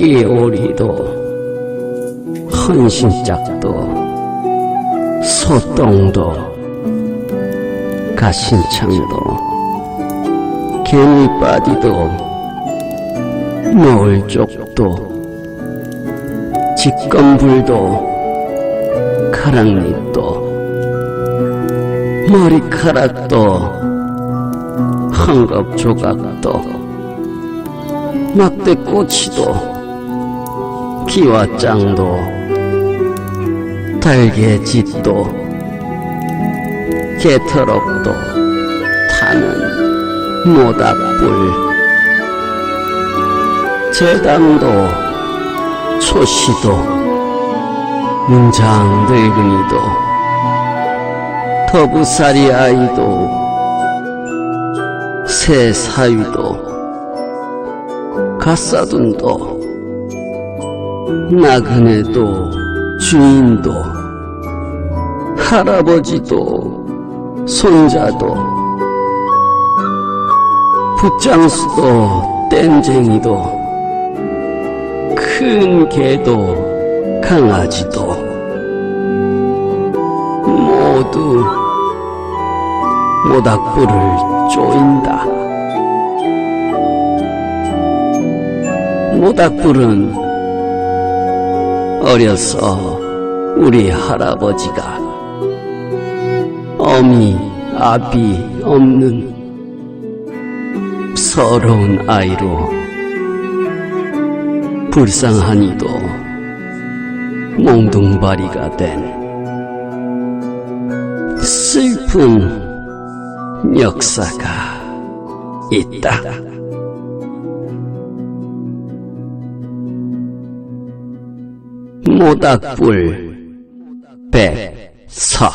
토끼오리도 헌신짝도 소똥도 가신창도 개미바디도 노을쪽도 직검불도 가랑잎도 머리카락도 헝겊조각도 막대꼬치도 기와장도 달개짓도 개터럭도 타는 모닥불 재당도 초시도 문장 늙은이도 더부살이 아이도 새 사위도 갓사둔도 나그네도 주인도 할아버지도 손자도 붓장수도 땡쟁이도 큰 개도 강아지도 모두 모닥불을 쪼인다. 모닥불은 어려서 우리 할아버지가 어미 아비 없는 서러운 아이로 불쌍하니도 몽둥바리가 된 슬픈 역사가 있다. 모닥불 백서